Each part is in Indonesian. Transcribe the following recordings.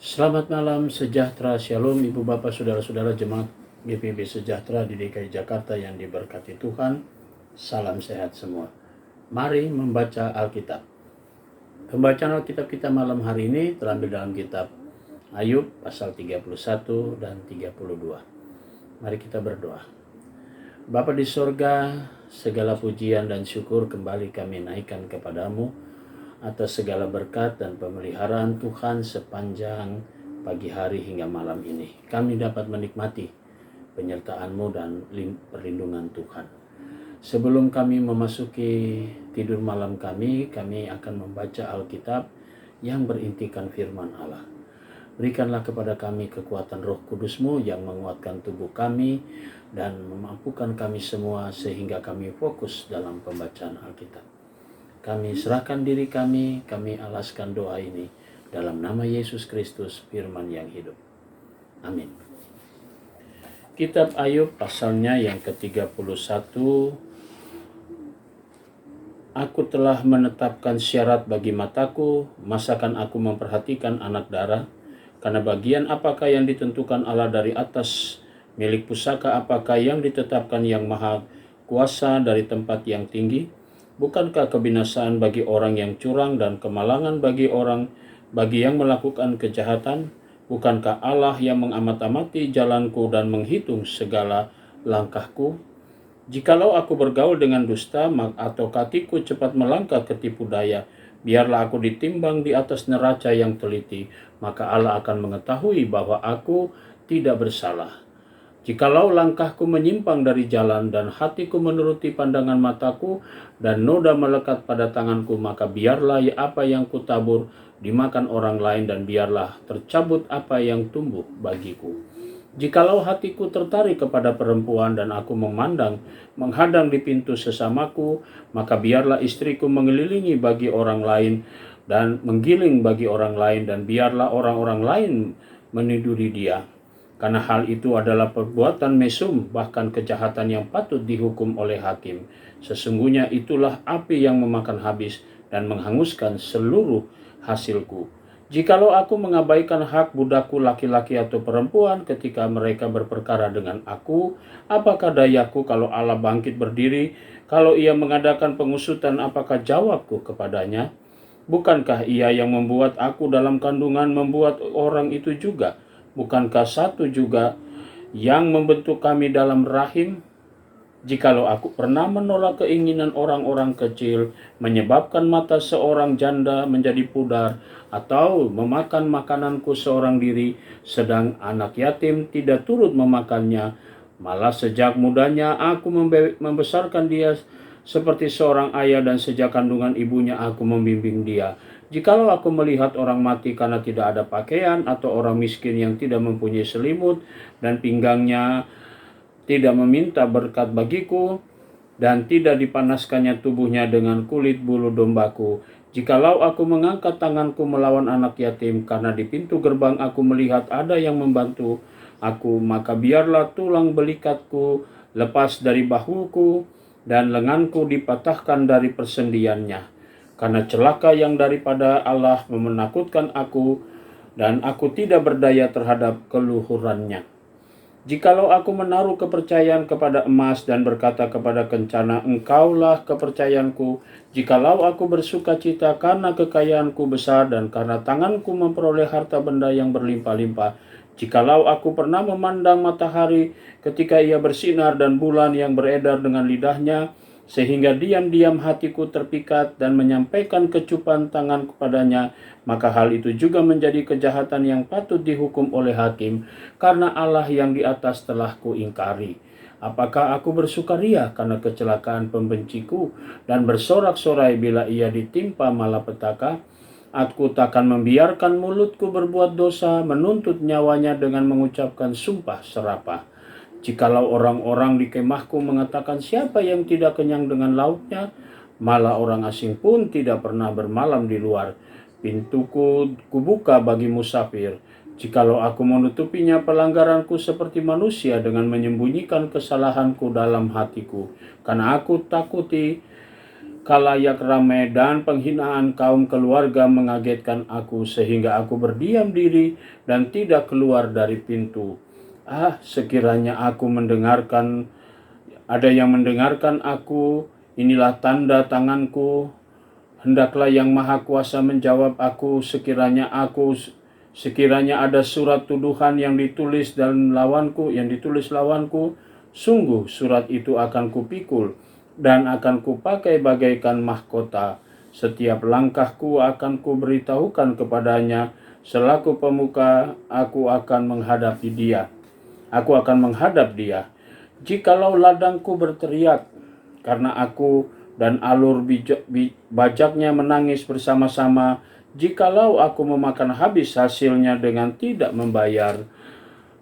Selamat malam, sejahtera, shalom Ibu Bapak, Saudara-saudara jemaat GPB Sejahtera di DKI Jakarta yang diberkati Tuhan. Salam sehat semua. Mari membaca Alkitab. Pembacaan Alkitab kita malam hari ini terambil dalam kitab Ayub pasal 31 dan 32. Mari kita berdoa. Bapa di sorga, segala pujian dan syukur kembali kami naikkan kepadamu atas segala berkat dan pemeliharaan Tuhan sepanjang pagi hari hingga malam ini. Kami dapat menikmati penyertaan-Mu dan perlindungan Tuhan. Sebelum kami memasuki tidur malam kami akan membaca Alkitab yang berintikan firman Allah. Berikanlah kepada kami kekuatan Roh Kudus-Mu yang menguatkan tubuh kami dan memampukan kami semua sehingga kami fokus dalam pembacaan Alkitab. Kami serahkan diri kami alaskan doa ini dalam nama Yesus Kristus, firman yang hidup. Amin. Kitab Ayub pasalnya yang ke-31. Aku telah menetapkan syarat bagi mataku, masakan aku memperhatikan anak darah, karena bagian apakah yang ditentukan Allah dari atas, milik pusaka apakah yang ditetapkan yang maha kuasa dari tempat yang tinggi. Bukankah kebinasaan bagi orang yang curang dan kemalangan bagi yang melakukan kejahatan? Bukankah Allah yang mengamat-amati jalanku dan menghitung segala langkahku? Jikalau aku bergaul dengan dusta atau hatiku cepat melangkah ke tipu daya, biarlah aku ditimbang di atas neraca yang teliti, maka Allah akan mengetahui bahwa aku tidak bersalah. Jikalau langkahku menyimpang dari jalan dan hatiku menuruti pandangan mataku dan noda melekat pada tanganku, maka biarlah apa yang kutabur dimakan orang lain dan biarlah tercabut apa yang tumbuh bagiku. Jikalau hatiku tertarik kepada perempuan dan aku menghadang di pintu sesamaku, maka biarlah istriku mengelilingi bagi orang lain dan menggiling bagi orang lain dan biarlah orang-orang lain meniduri dia. Karena hal itu adalah perbuatan mesum, bahkan kejahatan yang patut dihukum oleh hakim. Sesungguhnya itulah api yang memakan habis dan menghanguskan seluruh hasilku. Jikalau aku mengabaikan hak budakku laki-laki atau perempuan ketika mereka berperkara dengan aku, apakah dayaku kalau Allah bangkit berdiri? Kalau ia mengadakan pengusutan, apakah jawabku kepadanya? Bukankah ia yang membuat aku dalam kandungan membuat orang itu juga? Bukankah satu juga yang membentuk kami dalam rahim? Jikalau aku pernah menolak keinginan orang-orang kecil, menyebabkan mata seorang janda menjadi pudar, atau memakan makananku seorang diri, sedang anak yatim tidak turut memakannya, malah sejak mudanya aku membesarkan dia seperti seorang ayah dan sejak kandungan ibunya aku membimbing dia. Jikalau aku melihat orang mati karena tidak ada pakaian atau orang miskin yang tidak mempunyai selimut dan pinggangnya tidak meminta berkat bagiku dan tidak dipanaskannya tubuhnya dengan kulit bulu dombaku, jikalau aku mengangkat tanganku melawan anak yatim karena di pintu gerbang aku melihat ada yang membantu aku, maka biarlah tulang belikatku lepas dari bahuku dan lenganku dipatahkan dari persendiannya. Karena celaka yang daripada Allah menakutkan aku, dan aku tidak berdaya terhadap keluhurannya. Jikalau aku menaruh kepercayaan kepada emas dan berkata kepada kencana, engkaulah kepercayaanku, jikalau aku bersuka cita karena kekayaanku besar dan karena tanganku memperoleh harta benda yang berlimpah-limpah, jikalau aku pernah memandang matahari ketika ia bersinar dan bulan yang beredar dengan lidahnya, sehingga diam-diam hatiku terpikat dan menyampaikan kecupan tangan kepadanya, maka hal itu juga menjadi kejahatan yang patut dihukum oleh hakim, karena Allah yang di atas telah kuingkari. Apakah aku bersukaria karena kecelakaan pembenciku dan bersorak-sorai bila ia ditimpa malapetaka? Aku takkan membiarkan mulutku berbuat dosa, menuntut nyawanya dengan mengucapkan sumpah serapah. Jikalau orang-orang di kemahku mengatakan siapa yang tidak kenyang dengan lauknya, malah orang asing pun tidak pernah bermalam di luar. Pintuku kubuka bagi musafir. Jikalau aku menutupinya pelanggaranku seperti manusia dengan menyembunyikan kesalahanku dalam hatiku, karena aku takuti Khalayak ramai dan penghinaan kaum keluarga mengagetkan aku sehingga aku berdiam diri dan tidak keluar dari pintu. Sekiranya aku mendengarkan, ada yang mendengarkan aku, inilah tanda tanganku. Hendaklah Yang Maha Kuasa menjawab aku, sekiranya ada surat tuduhan yang ditulis lawanku, sungguh surat itu akan kupikul dan akan kupakai bagaikan mahkota. Setiap langkahku akan kuberitahukan kepadanya. Selaku pemuka, aku akan menghadap dia. Jikalau ladangku berteriak karena aku dan alur bajaknya menangis bersama-sama, jikalau aku memakan habis hasilnya dengan tidak membayar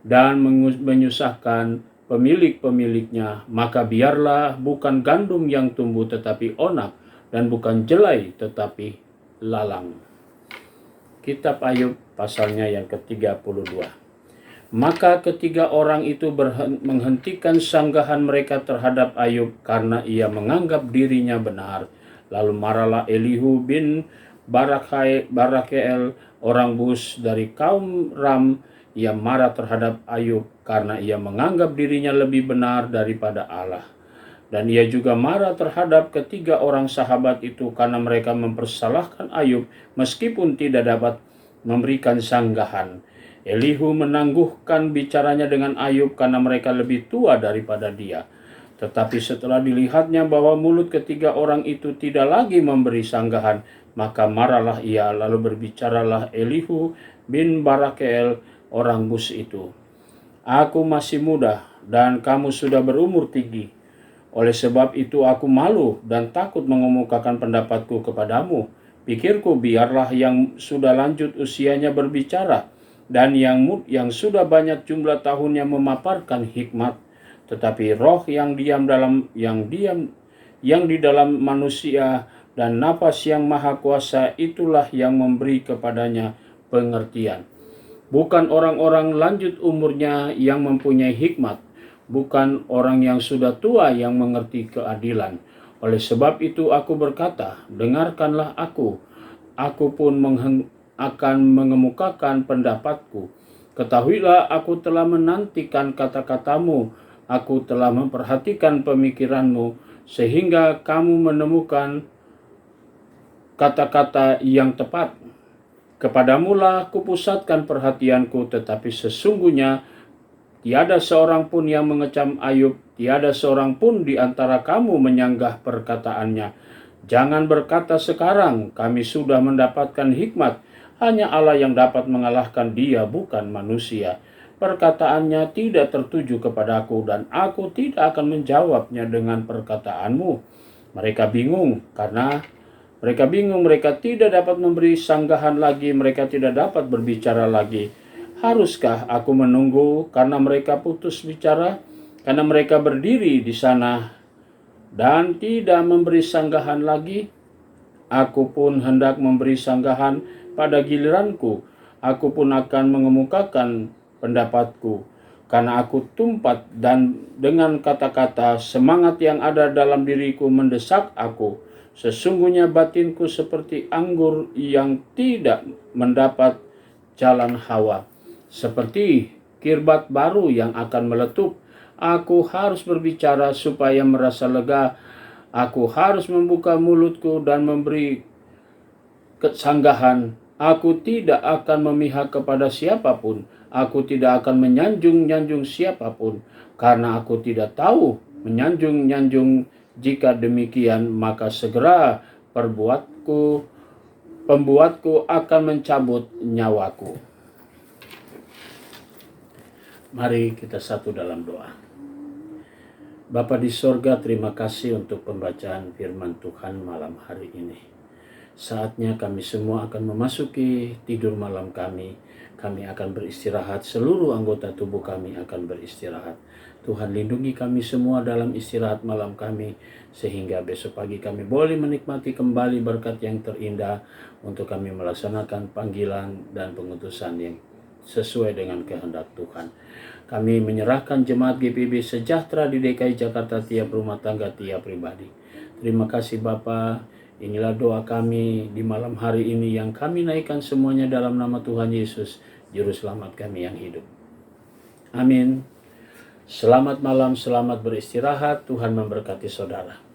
dan menyusahkan pemiliknya, maka biarlah bukan gandum yang tumbuh tetapi onak, dan bukan jelai tetapi lalang. Kitab Ayub pasalnya yang ke-32. Maka ketiga orang itu menghentikan sanggahan mereka terhadap Ayub karena ia menganggap dirinya benar. Lalu marahlah Elihu bin Barakeel, orang Bus dari kaum Ram. Ia marah terhadap Ayub karena ia menganggap dirinya lebih benar daripada Allah. Dan ia juga marah terhadap ketiga orang sahabat itu karena mereka mempersalahkan Ayub meskipun tidak dapat memberikan sanggahan. Elihu menangguhkan bicaranya dengan Ayub karena mereka lebih tua daripada dia. Tetapi setelah dilihatnya bahwa mulut ketiga orang itu tidak lagi memberi sanggahan, maka marahlah ia, lalu berbicaralah Elihu bin Barakeel, orang Bus itu. Aku masih muda dan kamu sudah berumur tinggi. Oleh sebab itu aku malu dan takut mengemukakan pendapatku kepadamu. Pikirku, biarlah yang sudah lanjut usianya berbicara, dan yang sudah banyak jumlah tahunnya memaparkan hikmat. Tetapi roh yang di dalam manusia dan napas Yang Maha Kuasa itulah yang memberi kepadanya pengertian. Bukan orang-orang lanjut umurnya yang mempunyai hikmat, bukan orang yang sudah tua yang mengerti keadilan. Oleh sebab itu aku berkata, dengarkanlah aku pun akan mengemukakan pendapatku. Ketahuilah, aku telah menantikan kata-katamu, aku telah memperhatikan pemikiranmu, sehingga kamu menemukan kata-kata yang tepat. Kepadamulah kupusatkan perhatianku, tetapi sesungguhnya tiada seorang pun yang mengecam Ayub, tiada seorang pun di antara kamu menyanggah perkataannya. Jangan berkata sekarang, kami sudah mendapatkan hikmat. Hanya Allah yang dapat mengalahkan dia, bukan manusia. Perkataannya tidak tertuju kepadaku, dan aku tidak akan menjawabnya dengan perkataanmu. Mereka bingung, mereka tidak dapat memberi sanggahan lagi, mereka tidak dapat berbicara lagi. Haruskah aku menunggu karena mereka putus bicara, karena mereka berdiri di sana dan tidak memberi sanggahan lagi? Aku pun hendak memberi sanggahan pada giliranku. Aku pun akan mengemukakan pendapatku, karena aku tumpat dan dengan kata-kata semangat yang ada dalam diriku mendesak aku. Sesungguhnya batinku seperti anggur yang tidak mendapat jalan hawa, seperti kirbat baru yang akan meletup. Aku harus berbicara supaya merasa lega. Aku harus membuka mulutku dan memberi kesanggahan. Aku tidak akan memihak kepada siapapun. Aku tidak akan menyanjung-nyanjung siapapun, karena aku tidak tahu menyanjung-nyanjung. Jika demikian, maka segera pembuatku akan mencabut nyawaku. Mari kita satu dalam doa. Bapa di sorga, terima kasih untuk pembacaan firman Tuhan malam hari ini. Saatnya kami semua akan memasuki tidur malam kami. Kami akan beristirahat, seluruh anggota tubuh kami akan beristirahat. Tuhan, lindungi kami semua dalam istirahat malam kami, sehingga besok pagi kami boleh menikmati kembali berkat yang terindah untuk kami melaksanakan panggilan dan pengutusan yang sesuai dengan kehendak Tuhan. Kami menyerahkan jemaat GPB Sejahtera di DKI Jakarta, tiap rumah tangga, tiap pribadi. Terima kasih Bapa. Inilah doa kami di malam hari ini yang kami naikkan semuanya dalam nama Tuhan Yesus, Juru Selamat kami yang hidup. Amin. Selamat malam, selamat beristirahat. Tuhan memberkati saudara.